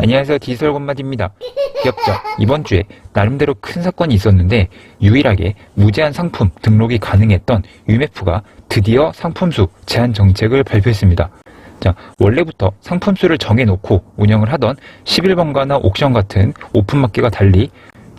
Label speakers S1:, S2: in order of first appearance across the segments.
S1: 안녕하세요, 디지털건마디입니다. 귀엽죠? 이번 주에 나름대로 큰 사건이 있었는데 유일하게 무제한 상품 등록이 가능했던 UMF가 드디어 상품수 제한 정책을 발표했습니다. 자, 원래부터 상품수를 정해놓고 운영을 하던 11번가나 옥션 같은 오픈마켓과 달리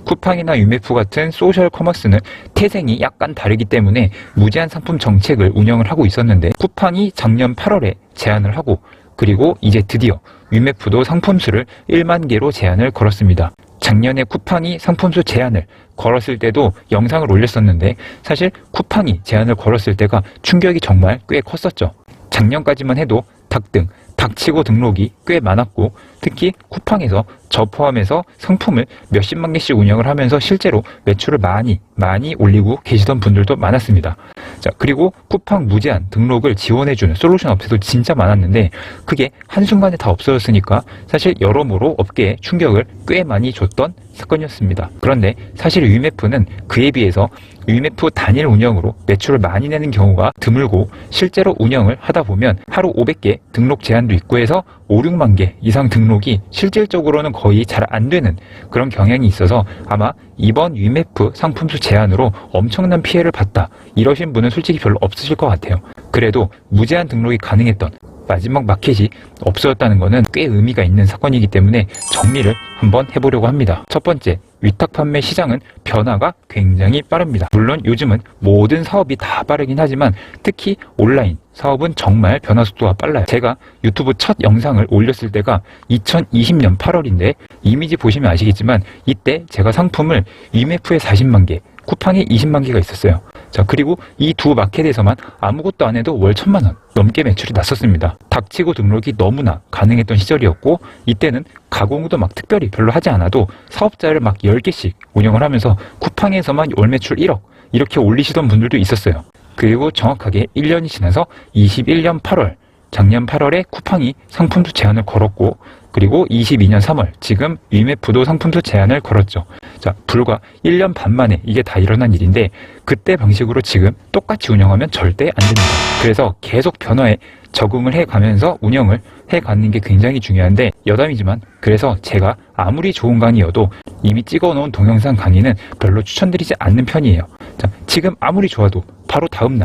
S1: 쿠팡이나 UMF 같은 소셜 커머스는 태생이 약간 다르기 때문에 무제한 상품 정책을 운영을 하고 있었는데, 쿠팡이 작년 8월에 제한을 하고, 그리고 이제 드디어 UMF도 상품수를 1만 개로 제한을 걸었습니다. 작년에 쿠팡이 상품수 제한을 걸었을 때도 영상을 올렸었는데, 사실 쿠팡이 제한을 걸었을 때가 충격이 정말 꽤 컸었죠. 작년까지만 해도 닭 등 닥치고 등록이 꽤 많았고, 특히 쿠팡에서 저 포함해서 상품을 몇십만 개씩 운영을 하면서 실제로 매출을 많이 올리고 계시던 분들도 많았습니다. 자, 그리고 쿠팡 무제한 등록을 지원해주는 솔루션 업체도 진짜 많았는데, 그게 한순간에 다 없어졌으니까 사실 여러모로 업계에 충격을 꽤 많이 줬던 사건이었습니다. 그런데 사실 UMF는 그에 비해서 UMF 단일 운영으로 매출을 많이 내는 경우가 드물고, 실제로 운영을 하다 보면 하루 500개 등록 제한도 있고 해서 5, 6만 개 이상 등록이 실질적으로는 거의 잘 안 되는 그런 경향이 있어서, 아마 이번 UMF 상품수 제한으로 엄청난 피해를 봤다 이러신 분은 솔직히 별로 없으실 것 같아요. 그래도 무제한 등록이 가능했던 마지막 마켓이 없어졌다는 것은 꽤 의미가 있는 사건이기 때문에 정리를 한번 해보려고 합니다. 첫 번째, 위탁 판매 시장은 변화가 굉장히 빠릅니다. 물론 요즘은 모든 사업이 다 빠르긴 하지만 특히 온라인 사업은 정말 변화 속도가 빨라요. 제가 유튜브 첫 영상을 올렸을 때가 2020년 8월인데 이미지 보시면 아시겠지만, 이때 제가 상품을 UMF에 40만 개, 쿠팡에 20만 개가 있었어요. 자, 그리고 이 두 마켓에서만 아무것도 안 해도 월 1,000만 원 넘게 매출이 났었습니다. 닥치고 등록이 너무나 가능했던 시절이었고, 이때는 가공도 막 특별히 별로 하지 않아도 사업자를 막 10개씩 운영을 하면서 쿠팡에서만 월 매출 1억 이렇게 올리시던 분들도 있었어요. 그리고 정확하게 1년이 지나서 21년 8월, 작년 8월에 쿠팡이 상품수 제한을 걸었고, 그리고 22년 3월 지금 UMF도 상품수 제한을 걸었죠. 자, 불과 1년 반 만에 이게 다 일어난 일인데, 그때 방식으로 지금 똑같이 운영하면 절대 안 됩니다. 그래서 계속 변화에 적응을 해가면서 운영을 해가는 게 굉장히 중요한데, 여담이지만 그래서 제가 아무리 좋은 강의여도 이미 찍어놓은 동영상 강의는 별로 추천드리지 않는 편이에요. 자, 지금 아무리 좋아도 바로 다음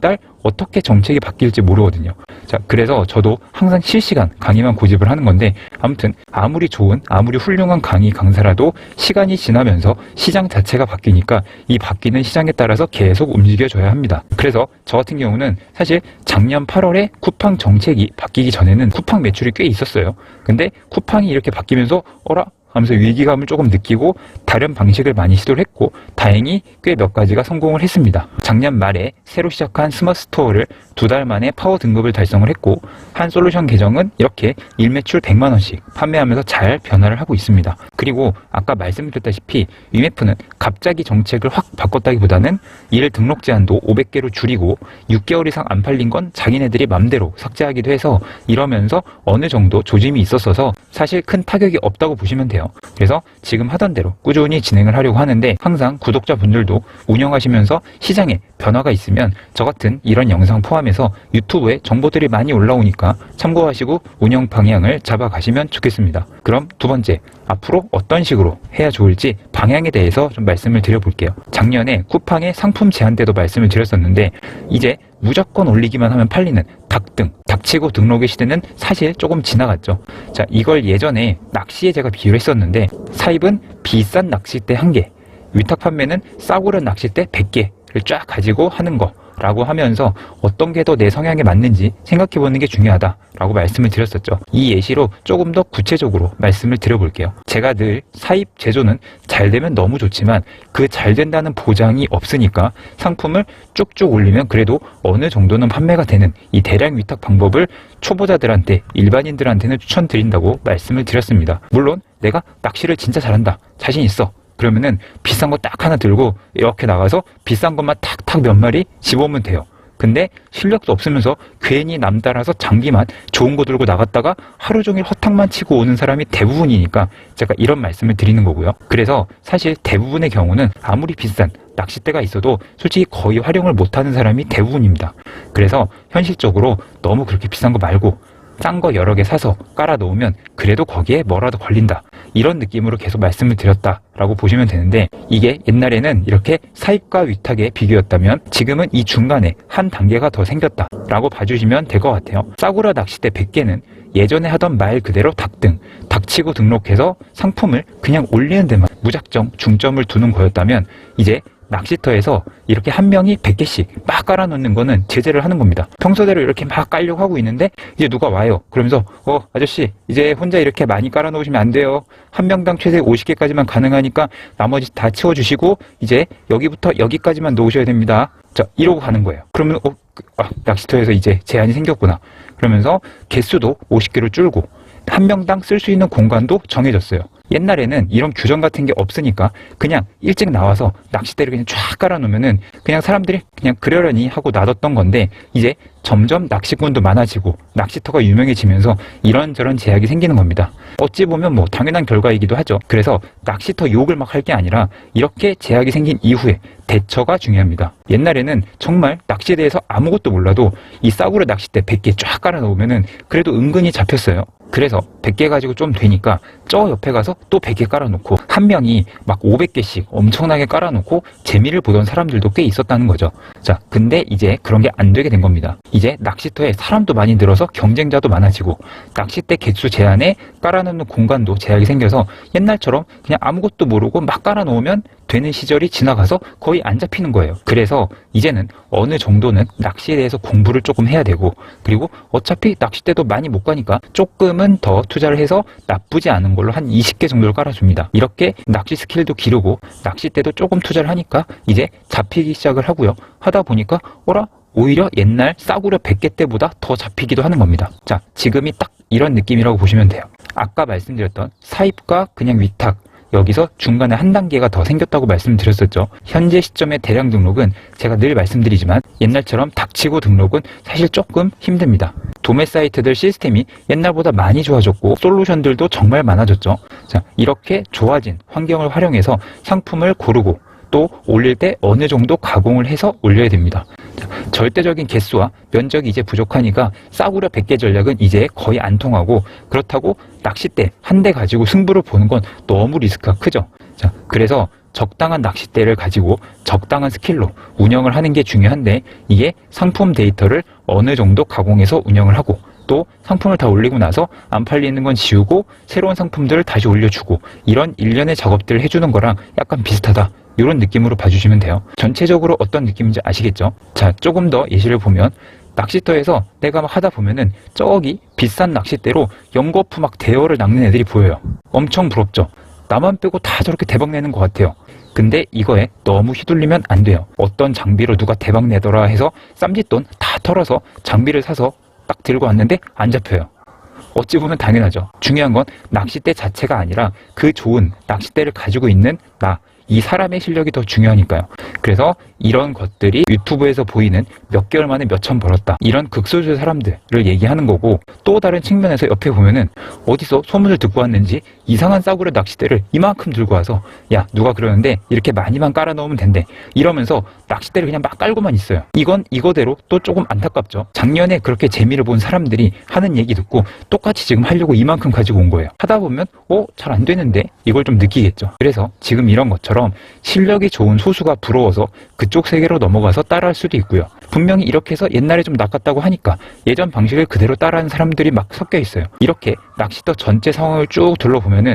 S1: 달 어떻게 정책이 바뀔지 모르거든요. 자, 그래서 저도 항상 실시간 강의만 고집을 하는 건데, 아무튼 아무리 좋은, 아무리 훌륭한 강사라도 시간이 지나면서 시장 자체가 바뀌니까 이 바뀌는 시장에 따라서 계속 움직여줘야 합니다. 그래서 저 같은 경우는 사실 작년 8월에 쿠팡 정책이 바뀌기 전에는 쿠팡 매출이 꽤 있었어요. 근데 쿠팡이 이렇게 바뀌면서 어라? 하면서 위기감을 조금 느끼고 다른 방식을 많이 시도를 했고, 다행히 꽤 몇 가지가 성공을 했습니다. 작년 말에 새로 시작한 스마트 스토어를 2달 만에 파워 등급을 달성을 했고, 한 솔루션 계정은 이렇게 일매출 100만 원씩 판매하면서 잘 변화를 하고 있습니다. 그리고 아까 말씀드렸다시피 UMF는 갑자기 정책을 확 바꿨다기보다는 일 등록 제한도 500개로 줄이고 6개월 이상 안 팔린 건 자기네들이 맘대로 삭제하기도 해서, 이러면서 어느 정도 조짐이 있었어서 사실 큰 타격이 없다고 보시면 돼요. 그래서 지금 하던 대로 꾸준히 진행을 하려고 하는데, 항상 구독자분들도 운영하시면서 시장에 변화가 있으면 저 같은 이런 영상 포함해서 유튜브에 정보들이 많이 올라오니까 참고하시고 운영 방향을 잡아가시면 좋겠습니다. 그럼 두 번째, 앞으로 어떤 식으로 해야 좋을지 방향에 대해서 좀 말씀을 드려볼게요. 작년에 쿠팡의 상품 제한 때도 말씀을 드렸었는데, 이제 무조건 올리기만 하면 팔리는 닥치고 등록의 시대는 사실 조금 지나갔죠. 자, 이걸 예전에 낚시에 제가 비유를 했었는데, 사입은 비싼 낚싯대 1개, 위탁 판매는 싸구려 낚싯대 100개를 쫙 가지고 하는 거 라고 하면서 어떤 게 더 내 성향에 맞는지 생각해보는 게 중요하다라고 말씀을 드렸었죠. 이 예시로 조금 더 구체적으로 말씀을 드려볼게요. 제가 늘 사입 제조는 잘 되면 너무 좋지만 그 잘 된다는 보장이 없으니까 상품을 쭉쭉 올리면 그래도 어느 정도는 판매가 되는 이 대량 위탁 방법을 초보자들한테, 일반인들한테는 추천드린다고 말씀을 드렸습니다. 물론 내가 낚시를 진짜 잘한다, 자신 있어, 그러면은 비싼 거 딱 하나 들고 이렇게 나가서 비싼 것만 탁탁 몇 마리 집어오면 돼요. 근데 실력도 없으면서 괜히 남 따라서 장비만 좋은 거 들고 나갔다가 하루 종일 허탕만 치고 오는 사람이 대부분이니까 제가 이런 말씀을 드리는 거고요. 그래서 사실 대부분의 경우는 아무리 비싼 낚싯대가 있어도 솔직히 거의 활용을 못하는 사람이 대부분입니다. 그래서 현실적으로 너무 그렇게 비싼 거 말고 싼 거 여러 개 사서 깔아 놓으면 그래도 거기에 뭐라도 걸린다. 이런 느낌으로 계속 말씀을 드렸다라고 보시면 되는데, 이게 옛날에는 이렇게 사입과 위탁의 비교였다면 지금은 이 중간에 한 단계가 더 생겼다라고 봐주시면 될 것 같아요. 싸구려 낚싯대 100개는 예전에 하던 말 그대로 닭등, 닥치고 등록해서 상품을 그냥 올리는 데만 무작정 중점을 두는 거였다면, 이제 낚시터에서 이렇게 한 명이 100개씩 막 깔아놓는 거는 제재를 하는 겁니다. 평소대로 이렇게 막 깔려고 하고 있는데 이제 누가 와요. 그러면서 아저씨 이제 혼자 이렇게 많이 깔아놓으시면 안 돼요. 한 명당 최대 50개까지만 가능하니까 나머지 다 치워주시고 이제 여기부터 여기까지만 놓으셔야 됩니다. 자, 이러고 가는 거예요. 그러면 낚시터에서 이제 제한이 생겼구나. 그러면서 개수도 50개로 줄고 한 명당 쓸 수 있는 공간도 정해졌어요. 옛날에는 이런 규정 같은 게 없으니까 그냥 일찍 나와서 낚싯대를 그냥 쫙 깔아놓으면은 그냥 사람들이 그냥 그러려니 하고 놔뒀던 건데, 이제 점점 낚시꾼도 많아지고 낚시터가 유명해지면서 이런저런 제약이 생기는 겁니다. 어찌 보면 뭐 당연한 결과이기도 하죠. 그래서 낚시터 욕을 막 할 게 아니라 이렇게 제약이 생긴 이후에 대처가 중요합니다. 옛날에는 정말 낚시에 대해서 아무것도 몰라도 이 싸구려 낚싯대 100개 쫙 깔아놓으면은 그래도 은근히 잡혔어요. 그래서 100개 가지고 좀 되니까 저 옆에 가서 또 100개 깔아놓고 한 명이 막 500개씩 엄청나게 깔아놓고 재미를 보던 사람들도 꽤 있었다는 거죠. 자, 근데 이제 그런 게 안 되게 된 겁니다. 이제 낚시터에 사람도 많이 늘어서 경쟁자도 많아지고 낚싯대 개수 제한에 깔아놓는 공간도 제약이 생겨서 옛날처럼 그냥 아무것도 모르고 막 깔아놓으면 되는 시절이 지나가서 거의 안 잡히는 거예요. 그래서 이제는 어느 정도는 낚시에 대해서 공부를 조금 해야 되고, 그리고 어차피 낚싯대도 많이 못 가니까 조금은 더 투자를 해서 나쁘지 않은 걸로 한 20개 정도를 깔아줍니다. 이렇게 낚시 스킬도 기르고 낚싯대도 조금 투자를 하니까 이제 잡히기 시작을 하고요. 하다 보니까 오히려 옛날 싸구려 100개 때보다 더 잡히기도 하는 겁니다. 자, 지금이 딱 이런 느낌이라고 보시면 돼요. 아까 말씀드렸던 사입과 그냥 위탁, 여기서 중간에 한 단계가 더 생겼다고 말씀드렸었죠. 현재 시점의 대량 등록은 제가 늘 말씀드리지만 옛날처럼 닥치고 등록은 사실 조금 힘듭니다. 도매 사이트들 시스템이 옛날보다 많이 좋아졌고 솔루션들도 정말 많아졌죠. 자, 이렇게 좋아진 환경을 활용해서 상품을 고르고 또 올릴 때 어느 정도 가공을 해서 올려야 됩니다. 절대적인 개수와 면적이 이제 부족하니까 싸구려 100개 전략은 이제 거의 안 통하고, 그렇다고 낚싯대 한 대 가지고 승부를 보는 건 너무 리스크가 크죠. 자, 그래서 적당한 낚싯대를 가지고 적당한 스킬로 운영을 하는 게 중요한데, 이게 상품 데이터를 어느 정도 가공해서 운영을 하고 또 상품을 다 올리고 나서 안 팔리는 건 지우고 새로운 상품들을 다시 올려주고, 이런 일련의 작업들을 해주는 거랑 약간 비슷하다, 이런 느낌으로 봐주시면 돼요. 전체적으로 어떤 느낌인지 아시겠죠? 자, 조금 더 예시를 보면 낚시터에서 내가 막 하다 보면은 저기 비싼 낚싯대로 연거푸 막 대여를 낚는 애들이 보여요. 엄청 부럽죠? 나만 빼고 다 저렇게 대박 내는 것 같아요. 근데 이거에 너무 휘둘리면 안 돼요. 어떤 장비로 누가 대박 내더라 해서 쌈짓돈 다 털어서 장비를 사서 딱 들고 왔는데 안 잡혀요. 어찌 보면 당연하죠. 중요한 건 낚싯대 자체가 아니라 그 좋은 낚싯대를 가지고 있는 이 사람의 실력이 더 중요하니까요. 그래서 이런 것들이 유튜브에서 보이는 몇 개월 만에 몇천 벌었다, 이런 극소수의 사람들을 얘기하는 거고, 또 다른 측면에서 옆에 보면은 어디서 소문을 듣고 왔는지 이상한 싸구려 낚싯대를 이만큼 들고 와서 야, 누가 그러는데 이렇게 많이만 깔아 넣으면 된대, 이러면서 낚싯대를 그냥 막 깔고만 있어요. 이건 이거대로 또 조금 안타깝죠. 작년에 그렇게 재미를 본 사람들이 하는 얘기 듣고 똑같이 지금 하려고 이만큼 가지고 온 거예요. 하다 보면 잘 안 되는데 이걸 좀 느끼겠죠. 그래서 지금 이런 것처럼 실력이 좋은 소수가 부러워서 그쪽 세계로 넘어가서 따라할 수도 있고요. 분명히 이렇게 해서 옛날에 좀 낚았다고 하니까 예전 방식을 그대로 따라하는 사람들이 막 섞여 있어요. 이렇게 낚시터 전체 상황을 쭉 둘러보면은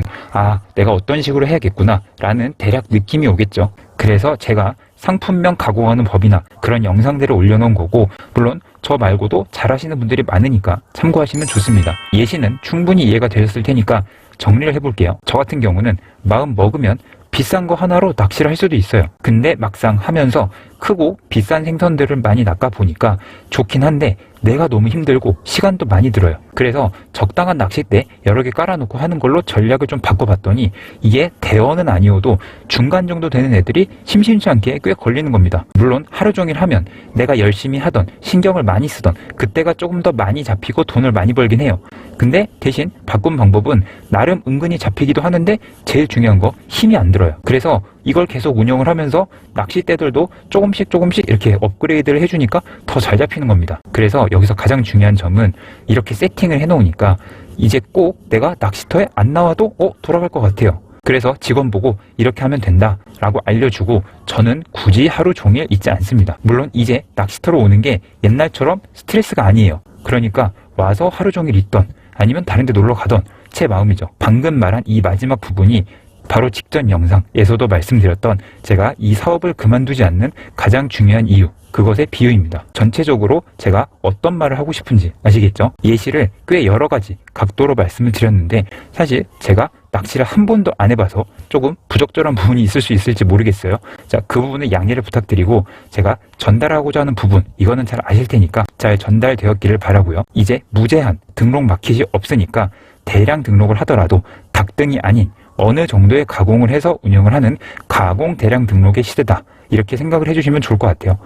S1: 내가 어떤 식으로 해야겠구나 라는 대략 느낌이 오겠죠. 그래서 제가 상품명 가공하는 법이나 그런 영상들을 올려놓은 거고, 물론 저 말고도 잘하시는 분들이 많으니까 참고하시면 좋습니다. 예시는 충분히 이해가 되셨을 테니까 정리를 해볼게요. 저 같은 경우는 마음 먹으면 비싼 거 하나로 낚시를 할 수도 있어요. 근데 막상 하면서 크고 비싼 생선들을 많이 낚아 보니까 좋긴 한데 내가 너무 힘들고 시간도 많이 들어요. 그래서 적당한 낚싯대 여러 개 깔아놓고 하는 걸로 전략을 좀 바꿔봤더니 이게 대여는 아니어도 중간 정도 되는 애들이 심심치 않게 꽤 걸리는 겁니다. 물론 하루 종일 하면 내가 열심히 하던 신경을 많이 쓰던 그때가 조금 더 많이 잡히고 돈을 많이 벌긴 해요. 근데 대신 바꾼 방법은 나름 은근히 잡히기도 하는데 제일 중요한 거 힘이 안 들어요. 그래서 이걸 계속 운영을 하면서 낚싯대들도 조금씩 이렇게 업그레이드를 해주니까 더 잘 잡히는 겁니다. 그래서 여기서 가장 중요한 점은 이렇게 세팅을 해놓으니까 이제 꼭 내가 낚시터에 안 나와도 돌아갈 것 같아요. 그래서 직원 보고 이렇게 하면 된다 라고 알려주고 저는 굳이 하루 종일 있지 않습니다. 물론 이제 낚시터로 오는 게 옛날처럼 스트레스가 아니에요. 그러니까 와서 하루 종일 있던 아니면 다른 데 놀러 가던 제 마음이죠. 방금 말한 이 마지막 부분이 바로 직전 영상에서도 말씀드렸던 제가 이 사업을 그만두지 않는 가장 중요한 이유, 그것의 비유입니다. 전체적으로 제가 어떤 말을 하고 싶은지 아시겠죠? 예시를 꽤 여러 가지 각도로 말씀을 드렸는데 사실 제가 낚시를 한 번도 안 해봐서 조금 부적절한 부분이 있을 수 있을지 모르겠어요. 자, 그 부분은 양해를 부탁드리고 제가 전달하고자 하는 부분, 이거는 잘 아실 테니까 잘 전달되었기를 바라고요. 이제 무제한 등록 마켓이 없으니까 대량 등록을 하더라도 닭등이 아닌 어느 정도의 가공을 해서 운영을 하는 가공 대량 등록의 시대다. 이렇게 생각을 해주시면 좋을 것 같아요.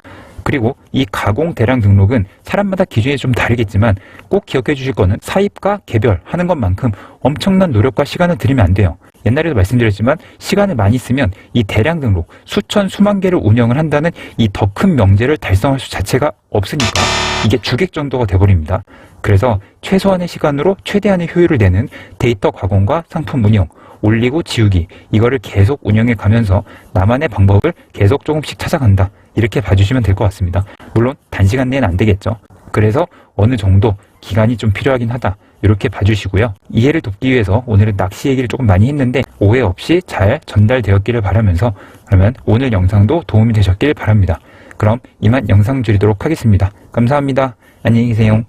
S1: 그리고 이 가공 대량 등록은 사람마다 기준이 좀 다르겠지만 꼭 기억해 주실 거는 사입과 개별하는 것만큼 엄청난 노력과 시간을 들이면 안 돼요. 옛날에도 말씀드렸지만 시간을 많이 쓰면 이 대량 등록 수천 수만 개를 운영을 한다는 이 더 큰 명제를 달성할 수 자체가 없으니까 이게 주객 정도가 돼버립니다. 그래서 최소한의 시간으로 최대한의 효율을 내는 데이터 가공과 상품 운영, 올리고 지우기, 이거를 계속 운영해 가면서 나만의 방법을 계속 조금씩 찾아간다. 이렇게 봐주시면 될 것 같습니다. 물론 단시간 내는 안 되겠죠. 그래서 어느 정도 기간이 좀 필요하긴 하다. 이렇게 봐주시고요. 이해를 돕기 위해서 오늘은 낚시 얘기를 조금 많이 했는데 오해 없이 잘 전달되었기를 바라면서 그러면 오늘 영상도 도움이 되셨길 바랍니다. 그럼 이만 영상 줄이도록 하겠습니다. 감사합니다. 안녕히 계세요.